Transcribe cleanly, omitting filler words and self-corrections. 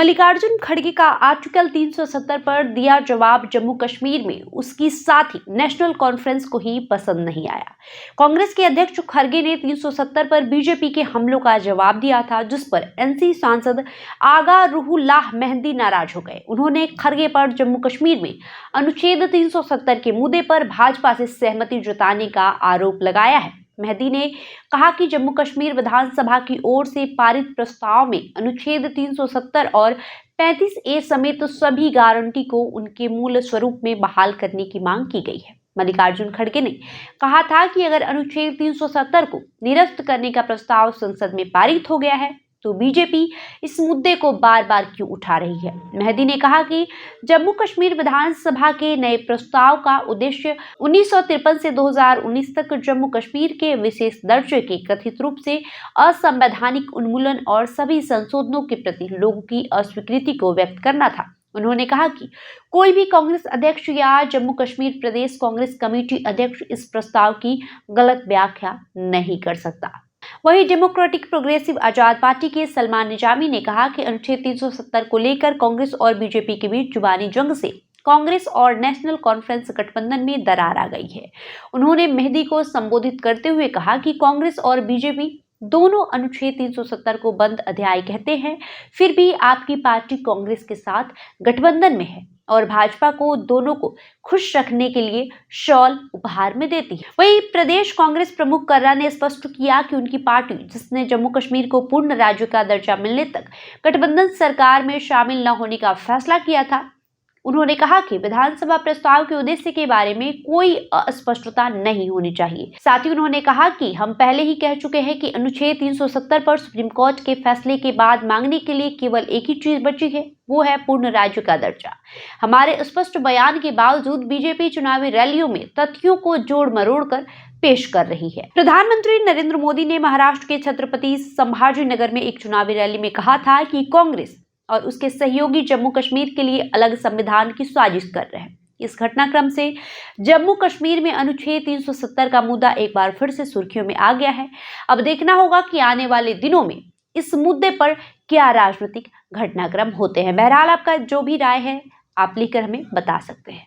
मल्लिकार्जुन खड़गे का आर्टिकल 370 पर दिया जवाब जम्मू कश्मीर में उसकी साथी नेशनल कॉन्फ्रेंस को ही पसंद नहीं आया। कांग्रेस के अध्यक्ष खड़गे ने 370 पर बीजेपी के हमलों का जवाब दिया था, जिस पर एनसी सांसद आगा रूहुल्लाह मेहंदी नाराज हो गए। उन्होंने खड़गे पर जम्मू कश्मीर में अनुच्छेद 370 के मुद्दे पर भाजपा से सहमति जताने का आरोप लगाया है। मेहंदी ने कहा कि जम्मू कश्मीर विधानसभा की ओर से पारित प्रस्ताव में अनुच्छेद 370 और 35A समेत सभी गारंटी को उनके मूल स्वरूप में बहाल करने की मांग की गई है। मल्लिकार्जुन खड़गे ने कहा था कि अगर अनुच्छेद 370 को निरस्त करने का प्रस्ताव संसद में पारित हो गया है तो बीजेपी इस मुद्दे को बार बार क्यों उठा रही है। मेहंदी ने कहा कि जम्मू कश्मीर विधानसभा के नए प्रस्ताव का उद्देश्य 1953 से 2019 तक जम्मू कश्मीर के विशेष दर्जे के कथित रूप से असंवैधानिक उन्मूलन और सभी संशोधनों के प्रति लोगों की अस्वीकृति को व्यक्त करना था। उन्होंने कहा कि कोई भी कांग्रेस अध्यक्ष या जम्मू कश्मीर प्रदेश कांग्रेस कमेटी अध्यक्ष इस प्रस्ताव की गलत व्याख्या नहीं कर सकता। वहीं डेमोक्रेटिक प्रोग्रेसिव आजाद पार्टी के सलमान निजामी ने कहा कि अनुच्छेद 370 को लेकर कांग्रेस और बीजेपी के बीच जुबानी जंग से कांग्रेस और नेशनल कॉन्फ्रेंस गठबंधन में दरार आ गई है। उन्होंने मेहंदी को संबोधित करते हुए कहा कि कांग्रेस और बीजेपी दोनों अनुच्छेद 370 को बंद अध्याय कहते हैं, फिर भी आपकी पार्टी कांग्रेस के साथ गठबंधन में है और भाजपा को दोनों को खुश रखने के लिए शॉल उपहार में देती है। वहीं प्रदेश कांग्रेस प्रमुख कर्रा ने स्पष्ट किया कि उनकी पार्टी, जिसने जम्मू कश्मीर को पूर्ण राज्य का दर्जा मिलने तक गठबंधन सरकार में शामिल न होने का फैसला किया था, उन्होंने कहा कि विधानसभा प्रस्ताव के उद्देश्य के बारे में कोई अस्पष्टता नहीं होनी चाहिए। साथ ही उन्होंने कहा कि हम पहले ही कह चुके हैं कि अनुच्छेद 370 पर सुप्रीम कोर्ट के फैसले के बाद मांगने के लिए केवल एक ही चीज बची है, वो है पूर्ण राज्य का दर्जा। हमारे स्पष्ट बयान के बावजूद बीजेपी चुनावी रैलियों में तथ्यों को जोड़ मरोड़ कर पेश कर रही है। प्रधानमंत्री नरेंद्र मोदी ने महाराष्ट्र के छत्रपति संभाजीनगर में एक चुनावी रैली में कहा था कि कांग्रेस और उसके सहयोगी जम्मू कश्मीर के लिए अलग संविधान की साजिश कर रहे हैं। इस घटनाक्रम से जम्मू कश्मीर में अनुच्छेद 370 का मुद्दा एक बार फिर से सुर्खियों में आ गया है। अब देखना होगा कि आने वाले दिनों में इस मुद्दे पर क्या राजनीतिक घटनाक्रम होते हैं। बहरहाल आपका जो भी राय है आप लिखकर हमें बता सकते हैं।